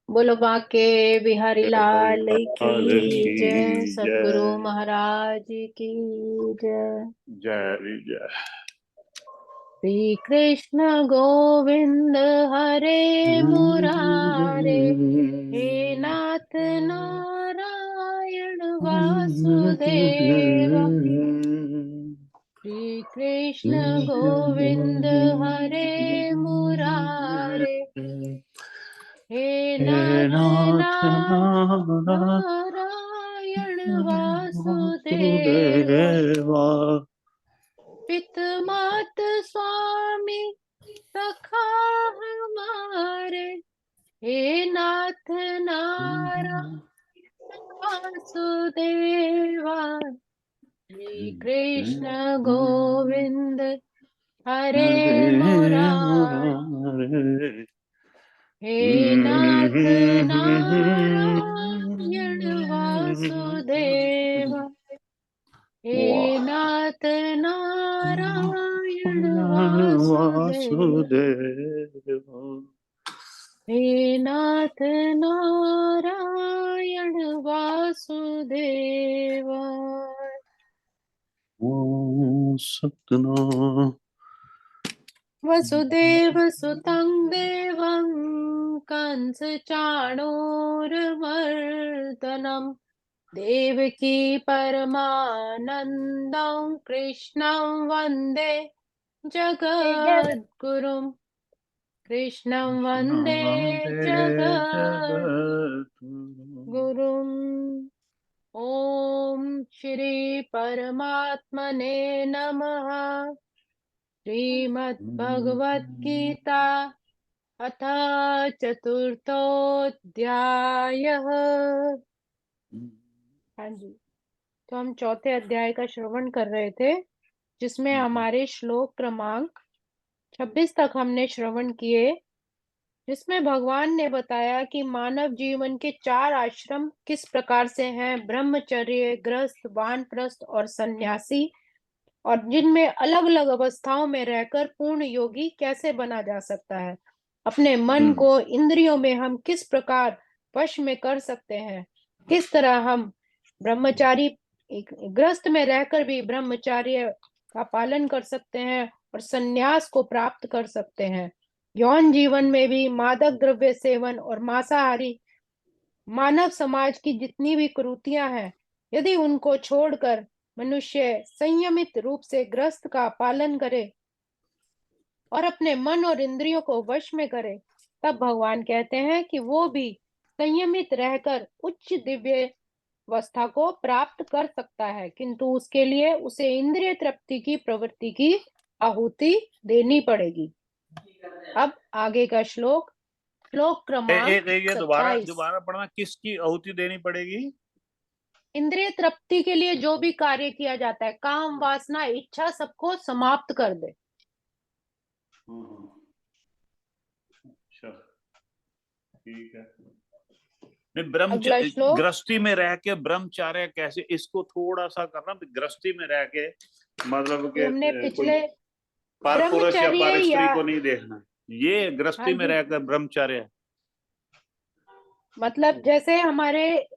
बोलो बाके बिहारी लाल की लाल की जय, सतगुरु जय। महाराज की जय। जय जय। श्री कृष्ण गोविंद हरे मुरारे, हे नाथ नारायण वासुदेव। श्री कृष्ण गोविंद हरे मुरारे, हे हे नाथ नाथ नारायण वासुदेव। वासुदेवा। पित मात स्वामी सखा हमारे, हे नाथ नारायण वासुदेवा। श्री कृष्ण गोविंद हरे हरे मुरारे, मुरारे। हे नाथ नारायण वासुदेव। हे वाह। नाथ नारायण वासुदेव। वासुदेवा। हे नाथ नारायण वासुदेव। ओम सतनाम। वसुदेव सुतं देवं कंस चाणूरमर्दनं, देवकी परमानन्दं कृष्णं वन्दे जगद्गुरुम्। कृष्णं वन्दे वन्दे जगद्गुरुम्। जगद्गुरुम्। ॐ श्री परमात्मने नमः। श्रीमद्भगवद्गीता अथ चतुर्थोऽध्यायः। हाँ जी, तो हम चौथे अध्याय का श्रवण कर रहे थे, जिसमें हमारे श्लोक क्रमांक 26 तक हमने श्रवण किए, जिसमें भगवान ने बताया कि मानव जीवन के 4 आश्रम किस प्रकार से हैं: ब्रह्मचर्य, गृहस्थ, वानप्रस्थ और सन्यासी, और जिनमें अलग अलग अवस्थाओं में रहकर पूर्ण योगी कैसे बना जा सकता है। अपने मन को इंद्रियों में हम किस प्रकार वश में कर सकते हैं, किस तरह हम ब्रह्मचारी गृहस्थ में रहकर भी ब्रह्मचर्य का पालन कर सकते हैं और संन्यास को प्राप्त कर सकते हैं। यौन जीवन में भी मादक द्रव्य सेवन और मांसाहारी मानव समाज की जितनी भी कुरीतियां हैं, यदि उनको छोड़कर मनुष्य संयमित रूप से गृहस्थ का पालन करे और अपने मन और इंद्रियों को वश में करे, तब भगवान कहते हैं कि वो भी संयमित रहकर उच्च दिव्य अवस्था को प्राप्त कर सकता है, किंतु उसके लिए उसे इंद्रिय तृप्ति की प्रवृत्ति की आहुति देनी पड़ेगी। अब आगे का श्लोक क्रमांक एक ये दोबारा 27। दोबारा पढ़ना, किसकी आहुति देनी पड़ेगी? इंद्रिय तृप्ति के लिए जो भी कार्य किया जाता है, काम वासना इच्छा सबको समाप्त कर दे। अच्छा, ठीक है। नहीं, अगला श्लोक, गृहस्थी में रह के ब्रह्मचार्य कैसे, इसको थोड़ा सा करना। गृहस्थी में रह के मतलब ये के हमने कोई पिछले पर पुरुष या ब्रह्मचर्य पर या स्त्री को नहीं देखना। ये हाँ गृहस्थी में जी, रहकर ब्रह्मचार्य। मतलब जैसे हमारे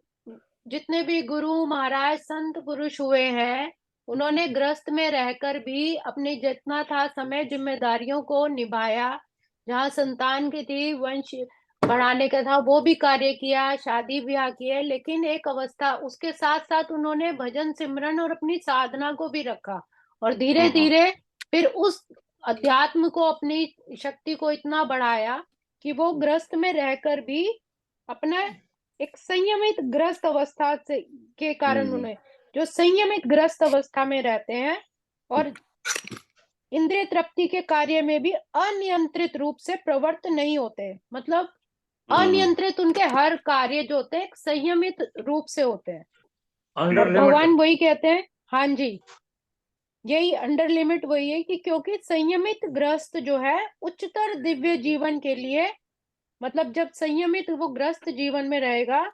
जितने भी गुरु महाराज संत पुरुष हुए हैं, उन्होंने गृहस्थ में रहकर भी अपनी जितना था समय जिम्मेदारियों को निभाया। जहाँ संतान की थी, वंश बढ़ाने का था, वो भी कार्य किया, शादी ब्याह किए, लेकिन एक अवस्था उसके साथ साथ उन्होंने भजन सिमरन और अपनी साधना को भी रखा। और धीरे हाँ धीरे फिर उस अध्यात्म को, अपनी शक्ति को इतना बढ़ाया कि वो गृहस्थ में रहकर भी अपना एक संयमित ग्रस्त अवस्था से के कारण उन्हें, जो संयमित ग्रस्त अवस्था में रहते हैं और इंद्रिय तृप्ति के कार्य में भी अनियंत्रित रूप से प्रवृत्त नहीं होते, मतलब अनियंत्रित उनके हर कार्य जो होते हैं एक संयमित रूप से होते हैं। अंडर और लिमिट। भगवान वही कहते हैं, हाँ जी, यही अंडर लिमिट वही है कि क्योंकि संयमित ग्रस्त जो है उच्चतर दिव्य जीवन के लिए, मतलब जब संयमित वो ग्रस्त जीवन में रहेगा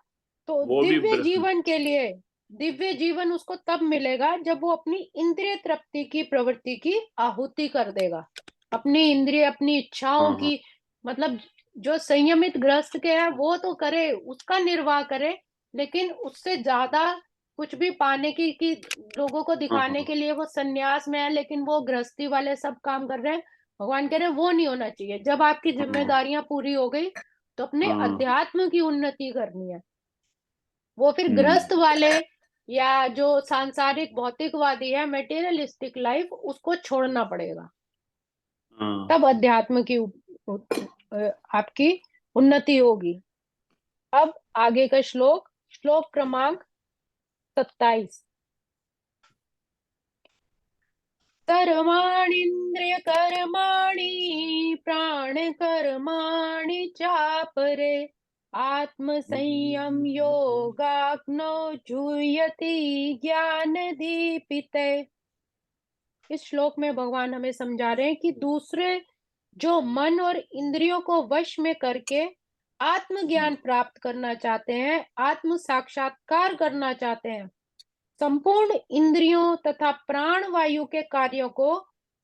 तो वो भी दिव्य जीवन के लिए, दिव्य जीवन उसको तब मिलेगा जब वो अपनी इंद्रिय तृप्ति की प्रवृत्ति की आहुति कर देगा, अपनी इंद्रिय अपनी इच्छाओं हाँ हाँ। की, मतलब जो संयमित ग्रस्त के है वो तो करे, उसका निर्वाह करे, लेकिन उससे ज्यादा कुछ भी पाने की लोगों को दिखाने हाँ के लिए वो संन्यास में है, लेकिन वो गृहस्थी वाले सब काम कर रहे हैं। भगवान कह रहे हैं वो नहीं होना चाहिए। जब आपकी हाँ जिम्मेदारियां पूरी हो गई तो अपने हाँ। अध्यात्म की उन्नति करनी है। वो फिर हम्म। गृहस्थ वाले या जो सांसारिक भौतिकवादी है, मेटेरियलिस्टिक लाइफ, उसको छोड़ना पड़ेगा, हाँ। तब अध्यात्म की आपकी उन्नति होगी। अब आगे का श्लोक, श्लोक क्रमांक 27। कर्माणीन्द्रिय कर्माणि प्राण कर्माणि चापरे आत्म संयम योगाग्नो जुह्यति ज्ञान दीपिते। इस श्लोक में भगवान हमें समझा रहे हैं कि दूसरे जो मन और इंद्रियों को वश में करके आत्मज्ञान प्राप्त करना चाहते हैं, आत्म साक्षात्कार करना चाहते हैं, संपूर्ण इंद्रियों तथा प्राण वायु के कार्यों को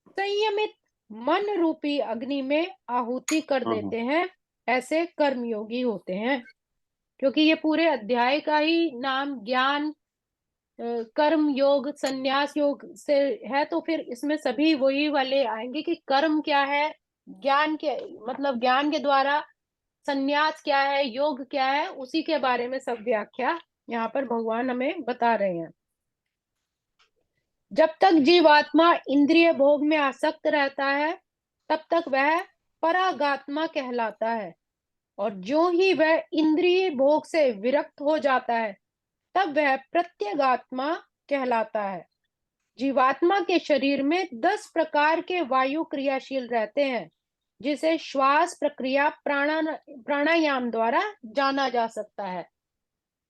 संयमित मन रूपी अग्नि में आहुति कर हाँ देते हैं, ऐसे कर्मयोगी होते हैं। क्योंकि ये पूरे अध्याय का ही नाम ज्ञान, कर्म योग, संन्यास योग से है, तो फिर इसमें सभी वही वाले आएंगे कि कर्म क्या है, ज्ञान क्या, मतलब ज्ञान के द्वारा संन्यास क्या है, योग क्या है, उसी के बारे में सब व्याख्या यहाँ पर भगवान हमें बता रहे हैं। जब तक जीवात्मा इंद्रिय भोग में आसक्त रहता है तब तक वह परागात्मा कहलाता है, और जो ही वह इंद्रिय भोग से विरक्त हो जाता है तब वह प्रत्यगात्मा कहलाता है। जीवात्मा के शरीर में 10 प्रकार के वायु क्रियाशील रहते हैं, जिसे श्वास प्रक्रिया प्राणायाम द्वारा जाना जा सकता है।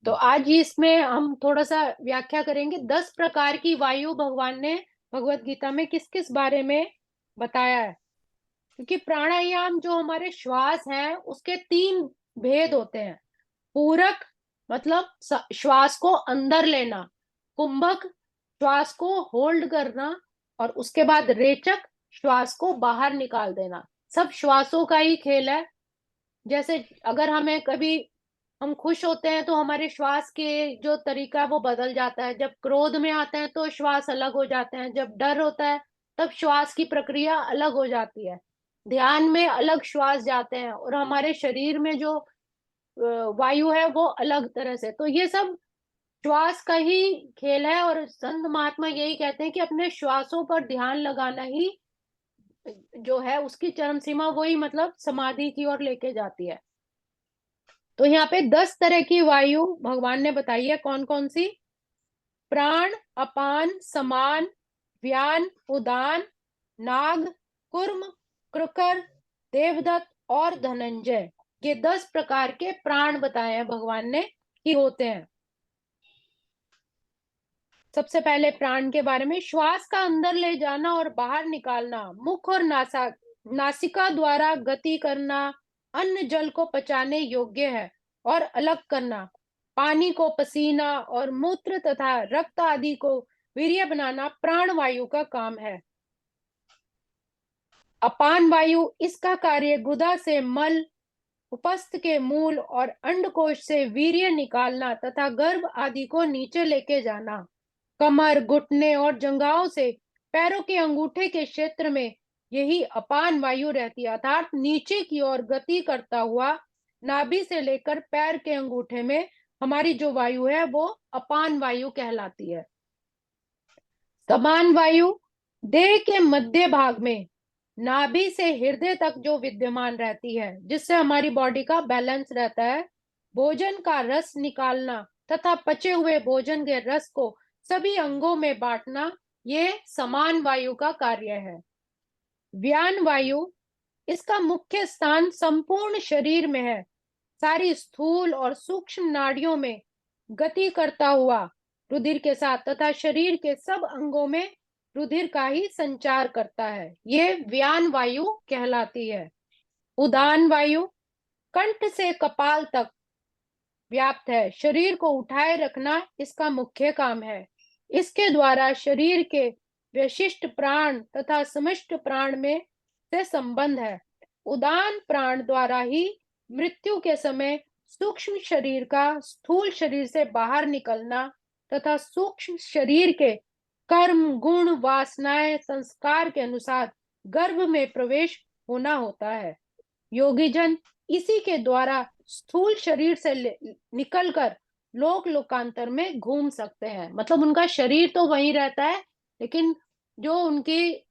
तो आज इसमें हम थोड़ा सा व्याख्या करेंगे। 10 प्रकार की वायु भगवान ने भगवत गीता में किस किस बारे में बताया है। क्योंकि प्राणायाम जो हमारे श्वास हैं उसके 3 भेद होते हैं। पूरक मतलब श्वास को अंदर लेना, कुंभक श्वास को होल्ड करना, और उसके बाद रेचक श्वास को बाहर निकाल देना। सब श्वासों का ही खेल है। जैसे अगर हमें कभी हम खुश होते हैं तो हमारे श्वास के जो तरीका है वो बदल जाता है, जब क्रोध में आते हैं तो श्वास अलग हो जाते हैं, जब डर होता है तब श्वास की प्रक्रिया अलग हो जाती है, ध्यान में अलग श्वास जाते हैं, और हमारे शरीर में जो वायु है वो अलग तरह से। तो ये सब श्वास का ही खेल है, और संत महात्मा यही कहते हैं कि अपने श्वासों पर ध्यान लगाना ही जो है उसकी चरम सीमा, वही मतलब समाधि की ओर लेके जाती है। तो यहाँ पे 10 तरह की वायु भगवान ने बताई है। कौन कौन सी? प्राण, अपान, समान, व्यान, उदान, नाग, कुर्म, कृकर, देवदत्त और धनंजय। ये 10 प्रकार के प्राण बताए हैं भगवान ने कि होते हैं। सबसे पहले प्राण के बारे में, श्वास का अंदर ले जाना और बाहर निकालना, मुख और नासिका द्वारा गति करना, अन्न जल को पचाने योग्य है और अलग करना, पानी को पसीना और मूत्र तथा रक्त आदि को वीर्य बनाना प्राण वायु का काम है। अपान वायु, इसका कार्य गुदा से मल, उपस्थ के मूल और अंडकोश से वीर्य निकालना तथा गर्भ आदि को नीचे लेके जाना। कमर, घुटने और जंघाओं से पैरों के अंगूठे के क्षेत्र में यही अपान वायु रहती है, अर्थात नीचे की ओर गति करता हुआ नाभि से लेकर पैर के अंगूठे में हमारी जो वायु है वो अपान वायु कहलाती है। समान वायु देह के मध्य भाग में नाभि से हृदय तक जो विद्यमान रहती है, जिससे हमारी बॉडी का बैलेंस रहता है। भोजन का रस निकालना तथा पचे हुए भोजन के रस को सभी अंगों में बांटना, ये समान वायु का कार्य है। व्यान वायु, इसका मुख्य स्थान संपूर्ण शरीर में है, सारी स्थूल और सूक्ष्म नाड़ियों में गति करता हुआ रुधिर के साथ तथा शरीर के सब अंगों में रुधिर का ही संचार करता है, ये व्यान वायु कहलाती है। उदान वायु कंठ से कपाल तक व्याप्त है, शरीर को उठाए रखना इसका मुख्य काम है। इसके द्वारा शरीर के विशिष्ट प्राण तथा समष्ट प्राण में से संबंध है। उदान प्राण द्वारा ही मृत्यु के समय सूक्ष्म शरीर का स्थूल शरीर से बाहर निकलना तथा सूक्ष्म शरीर के कर्म गुण वासनाएं संस्कार के अनुसार गर्भ में प्रवेश होना होता है। योगी जन इसी के द्वारा स्थूल शरीर से निकलकर लोक लोकांतर में घूम सकते हैं। मतलब उनका शरीर तो वहीं रहता है, लेकिन जो उनकी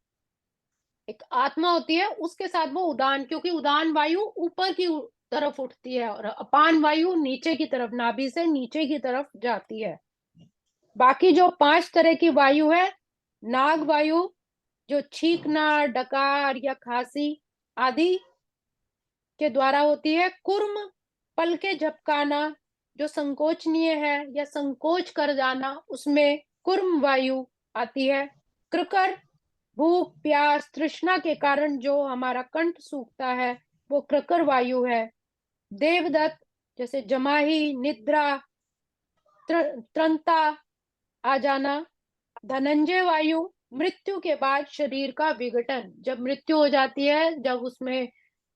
एक आत्मा होती है उसके साथ वो उदान, क्योंकि उदान वायु ऊपर की तरफ उठती है और अपान वायु नीचे की तरफ, नाभि से नीचे की तरफ जाती है। बाकी जो 5 तरह की वायु है, नाग वायु जो छींकना, डकार या खांसी आदि के द्वारा होती है। कुर्म पलके झपकाना जो संकोचनीय है या संकोच कर जाना, उसमें कुर्म वायु आती है। कृकर भूख प्यास तृष्णा के कारण जो हमारा कंठ सूखता है वो कृकर वायु है। देवदत्त जैसे जमाही निद्रा त्रंता आ जाना। धनंजय वायु मृत्यु के बाद शरीर का विघटन, जब मृत्यु हो जाती है, जब उसमें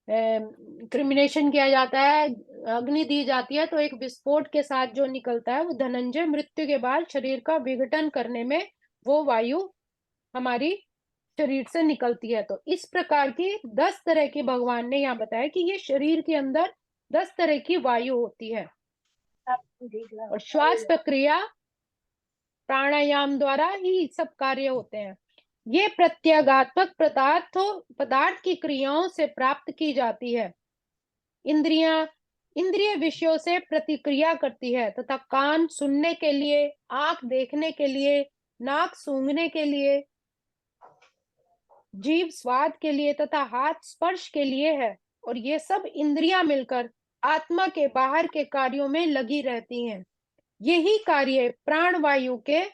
क्रिमिनेशन किया जाता है, अग्नि दी जाती है, तो एक विस्फोट के साथ जो निकलता है वो धनंजय, मृत्यु के बाद शरीर का विघटन करने में वो वायु हमारी शरीर से निकलती है। तो इस प्रकार की 10 तरह की भगवान ने यहाँ बताया कि ये शरीर के अंदर 10 तरह की वायु होती है। और श्वास प्रक्रिया प्राणायाम द्वारा ही सब कार्य होते हैं। ये प्रत्याघातक पदार्थ की क्रियाओं से प्राप्त की जाती है। इंद्रिय विषयों से प्रतिक्रिया करती है तथा कान सुनने के लिए, आंख देखने के लिए, नाक सूंघने के लिए, जीभ स्वाद के लिए तथा हाथ स्पर्श के लिए है। और ये सब इंद्रियां मिलकर आत्मा के बाहर के कार्यों में लगी रहती हैं। यही कार्य प्राण वायु के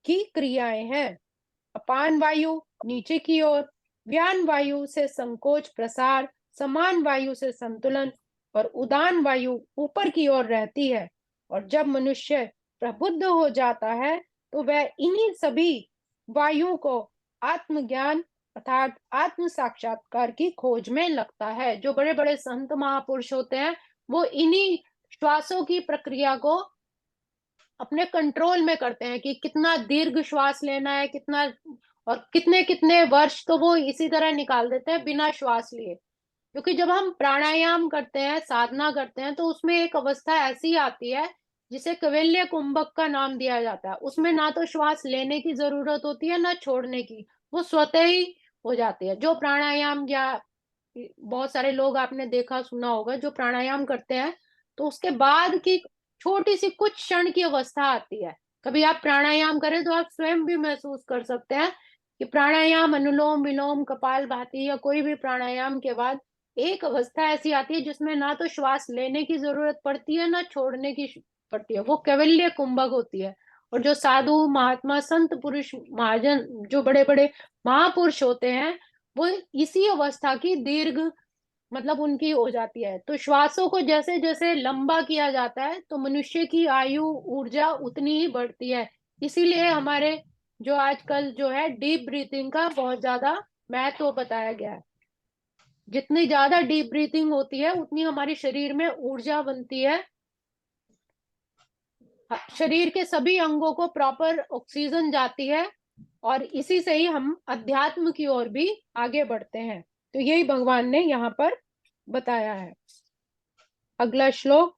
की क्रियाएं हैं। अपान वायु नीचे की ओर, व्यान वायु से संकोच प्रसार, समान वायु से संतुलन और उदान वायु ऊपर की ओर रहती है। और जब मनुष्य प्रबुद्ध हो जाता है तो वह इन्हीं सभी वायुओं को आत्मज्ञान अर्थात आत्म साक्षात्कार की खोज में लगता है। जो बड़े बड़े संत महापुरुष होते हैं वो इन्हीं श्वासों की प्रक्रिया को अपने कंट्रोल में करते हैं कि कितना दीर्घ श्वास लेना है, कितना और कितने कितने वर्ष, तो वो इसी तरह निकाल देते हैं बिना श्वास लिए। क्योंकि जब हम प्राणायाम करते हैं, साधना करते हैं, तो उसमें एक अवस्था ऐसी आती है जिसे कैवल्य कुंभक का नाम दिया जाता है। उसमें ना तो श्वास लेने की जरूरत होती है ना छोड़ने की, वो स्वतः ही हो जाती है। जो प्राणायाम या बहुत सारे लोग आपने देखा सुना होगा जो प्राणायाम करते हैं, तो उसके बाद की छोटी सी कुछ क्षण की अवस्था आती है। कभी आप प्राणायाम करें तो आप स्वयं भी महसूस कर सकते हैं कि प्राणायाम अनुलोम विलोम कपालभाति या कोई भी प्राणायाम के बाद एक अवस्था ऐसी आती है जिसमें ना तो श्वास लेने की जरूरत पड़ती है ना छोड़ने की पड़ती है। वो कैवल्य कुंभक होती है। और जो साधु महात्मा संत पुरुष महाजन जो बड़े बड़े महापुरुष होते हैं वो इसी अवस्था की दीर्घ मतलब उनकी हो जाती है। तो श्वासों को जैसे जैसे लंबा किया जाता है तो मनुष्य की आयु ऊर्जा उतनी ही बढ़ती है। इसीलिए हमारे जो आजकल जो है डीप ब्रीथिंग का बहुत ज्यादा महत्व बताया गया है। जितनी ज्यादा डीप ब्रीथिंग होती है उतनी हमारे शरीर में ऊर्जा बनती है, शरीर के सभी अंगों को प्रॉपर ऑक्सीजन जाती है और इसी से ही हम अध्यात्म की ओर भी आगे बढ़ते हैं। तो यही भगवान ने यहाँ पर बताया है। अगला श्लोक,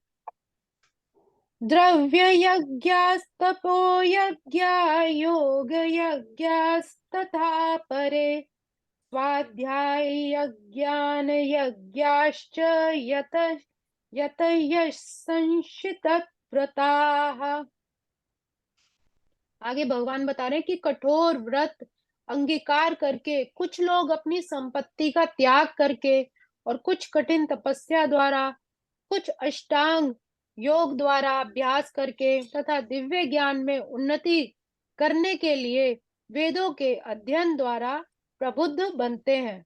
द्रव्य यज्ञास्तपो यज्ञा योग यज्ञास्तथा परे स्वाध्याय यज्ञान यज्ञाश्च यतयः संशित व्रताः। आगे भगवान बता रहे हैं कि कठोर व्रत अंगीकार करके कुछ लोग अपनी संपत्ति का त्याग करके और कुछ कठिन तपस्या द्वारा, कुछ अष्टांग योग द्वारा अभ्यास करके तथा दिव्य ज्ञान में उन्नति करने के लिए वेदों के अध्ययन द्वारा प्रबुद्ध बनते हैं।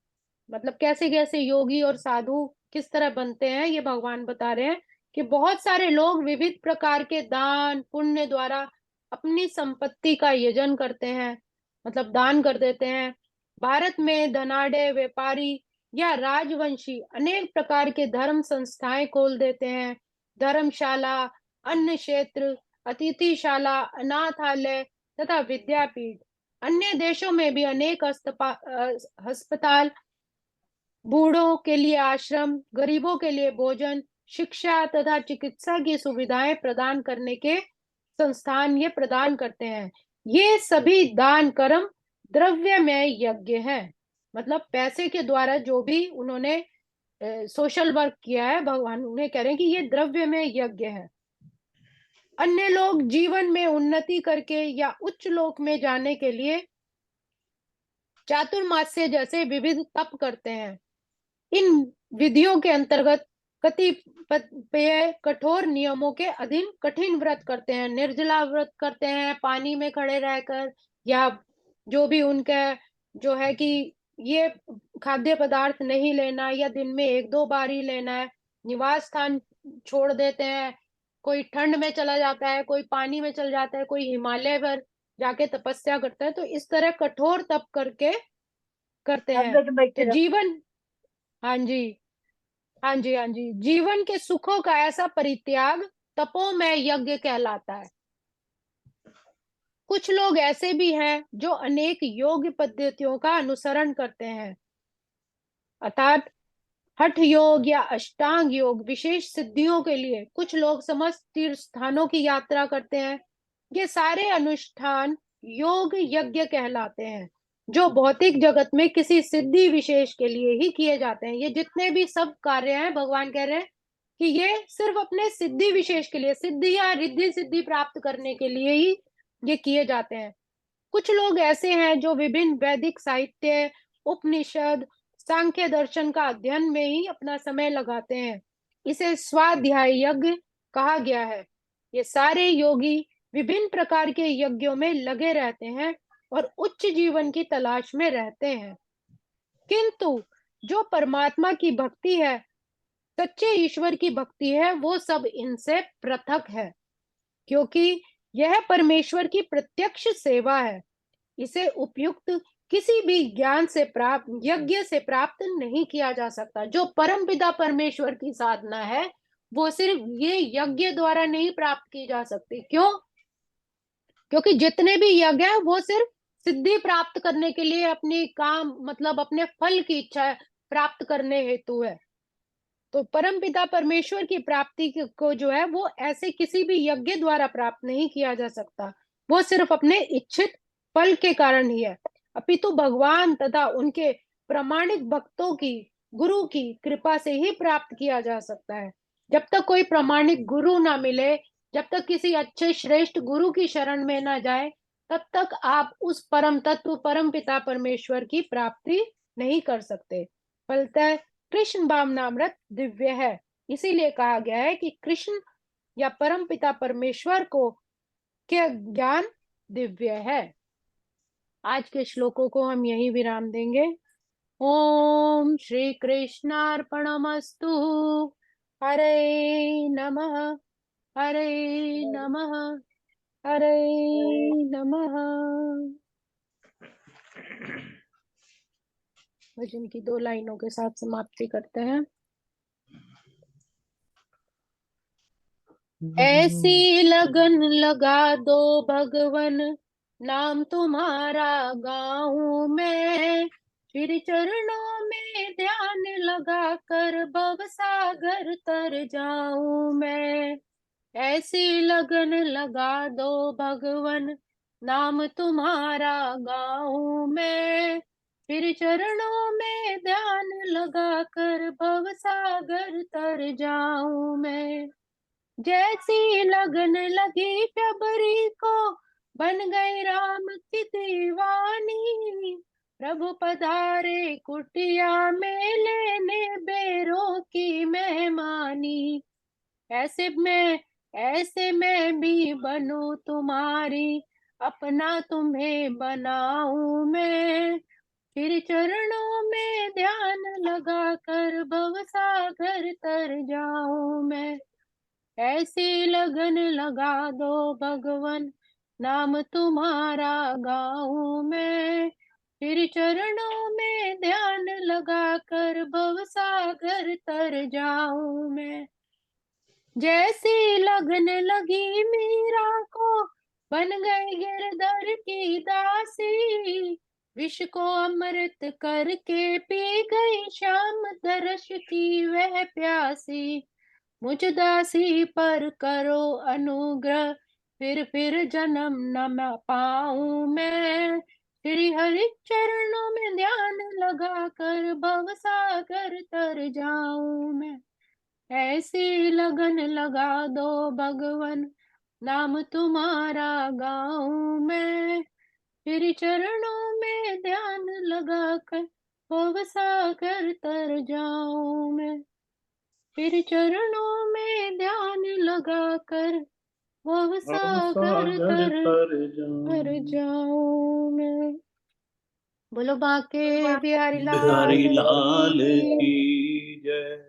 मतलब कैसे कैसे योगी और साधु किस तरह बनते हैं ये भगवान बता रहे हैं कि बहुत सारे लोग विविध प्रकार के दान पुण्य द्वारा अपनी संपत्ति का यजन करते हैं, मतलब दान कर देते हैं। भारत में धनाढ़ व्यापारी या राजवंशी अनेक प्रकार के धर्म संस्थाएं खोल देते हैं। धर्मशाला, अन्न क्षेत्र, अतिथिशाला, अनाथालय तथा विद्यापीठ। अन्य देशों में भी अनेक अस्पताल, बूढ़ों के लिए आश्रम, गरीबों के लिए भोजन, शिक्षा तथा चिकित्सा की सुविधाएं प्रदान करने के संस्थान ये प्रदान करते हैं। ये सभी दान कर्म द्रव्यमय यज्ञ है। मतलब पैसे के द्वारा जो भी उन्होंने सोशल वर्क किया है, भगवान उन्हें कह रहे हैं कि ये द्रव्यमय यज्ञ है। अन्य लोग जीवन में उन्नति करके या उच्च लोक में जाने के लिए चातुर्मास्य जैसे विविध तप करते हैं। इन विधियों के अंतर्गत कतिपय कठोर नियमों के अधीन कठिन व्रत करते हैं। निर्जला व्रत करते हैं, पानी में खड़े रहकर, या जो भी उनका जो है कि ये खाद्य पदार्थ नहीं लेना, या दिन में एक दो बार ही लेना है। निवास स्थान छोड़ देते हैं, कोई ठंड में चला जाता है, कोई पानी में चल जाता है, कोई हिमालय पर जाके तपस्या करता है। तो इस तरह कठोर तप करके करते हैं। तो जीवन, हाँ जी, हाँ जी, हाँ जी, जीवन के सुखों का ऐसा परित्याग तपोमय यज्ञ कहलाता है। कुछ लोग ऐसे भी हैं जो अनेक योग पद्धतियों का अनुसरण करते हैं, अर्थात हठ योग या अष्टांग योग विशेष सिद्धियों के लिए। कुछ लोग समस्त तीर्थ स्थानों की यात्रा करते हैं। ये सारे अनुष्ठान योग यज्ञ कहलाते हैं, जो भौतिक जगत में किसी सिद्धि विशेष के लिए ही किए जाते हैं। ये जितने भी सब कार्य हैं, भगवान कह रहे हैं कि ये सिर्फ अपने सिद्धि विशेष के लिए, सिद्धि या रिद्धि सिद्धि प्राप्त करने के लिए ही ये किए जाते हैं। कुछ लोग ऐसे हैं जो विभिन्न वैदिक साहित्य, उपनिषद, सांख्य दर्शन का अध्ययन में ही अपना समय लगाते हैं। इसे स्वाध्याय यज्ञ कहा गया है। ये सारे योगी विभिन्न प्रकार के यज्ञों में लगे रहते हैं और उच्च जीवन की तलाश में रहते हैं। किंतु जो परमात्मा की भक्ति है, सच्चे ईश्वर की भक्ति है, वो सब इनसे पृथक है, क्योंकि यह परमेश्वर की प्रत्यक्ष सेवा है। इसे उपयुक्त किसी भी ज्ञान से प्राप्त, यज्ञ से प्राप्त नहीं किया जा सकता। जो परमपिता परमेश्वर की साधना है, वो सिर्फ ये यज्ञ द्वारा नहीं प्राप्त की जा सकती। क्यों? क्योंकि जितने भी यज्ञ है वो सिर्फ सिद्धि प्राप्त करने के लिए, अपनी काम मतलब अपने फल की इच्छा प्राप्त करने हेतु है। तो परमपिता परमेश्वर की प्राप्ति को जो है वो ऐसे किसी भी यज्ञ द्वारा प्राप्त नहीं किया जा सकता। वो सिर्फ अपने इच्छित फल के कारण ही है, अपितु भगवान तथा उनके प्रामाणिक भक्तों की, गुरु की कृपा से ही प्राप्त किया जा सकता है। जब तक कोई प्रामाणिक गुरु ना मिले, जब तक किसी अच्छे श्रेष्ठ गुरु की शरण में ना जाए, तब तक आप उस परम तत्व परम पिता परमेश्वर की प्राप्ति नहीं कर सकते। फलतः कृष्ण भावनामृत दिव्य है। इसीलिए कहा गया है कि कृष्ण या परम पिता परमेश्वर को के ज्ञान दिव्य है। आज के श्लोकों को हम यही विराम देंगे। ओम श्री कृष्णार्पणमस्तु। हरे नमः, हरे नमः, हरे नमः। भजन की 2 लाइनों के साथ समाप्ति करते हैं। ऐसी लगन लगा दो भगवन, नाम तुम्हारा गाऊं मैं। फिर चरणों में ध्यान लगा कर भव सागर तर जाऊं मैं। ऐसी लगन लगा दो भगवन, नाम तुम्हारा गाऊं मैं। फिर चरणों में ध्यान लगा कर भव सागर तर जाऊं मैं। जैसी लगन लगी शबरी को, बन गई राम की दीवानी। प्रभु पधारे कुटिया में, लेने बेरों की मेहमानी। ऐसे मैं भी बनूं तुम्हारी, अपना तुम्हें बनाऊं मैं। फिर चरणों में ध्यान लगा कर भव सागर तर जाऊं मैं। ऐसी लगन लगा दो भगवन, नाम तुम्हारा गाऊं मैं। फिर चरणों में ध्यान लगाकर भवसागर तर जाऊं मैं। जैसी लगन लगी मीरा को, बन गई गिरधर की दासी। विष को अमृत करके पी गई श्याम दर्श की वह प्यासी। मुझ दासी पर करो अनुग्रह, फिर जन्म न पाऊं मैं। श्री हरि चरणों में ध्यान लगाकर भवसागर तर जाऊं मैं। ऐसी लगन लगा दो भगवन, नाम तुम्हारा गाऊं मैं। फिर चरणों में ध्यान लगाकर भवसागर तर जाऊं मैं। फिर चरणों में ध्यान लगाकर भवसागर तर जाऊं मैं। बोलो बांके बिहारी लाल बिहारी लाल की, की जय।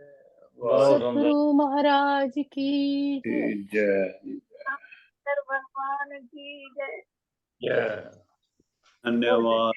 सतगुरु महाराज की जय। जय भगवान की जय। जय। धन्यवाद।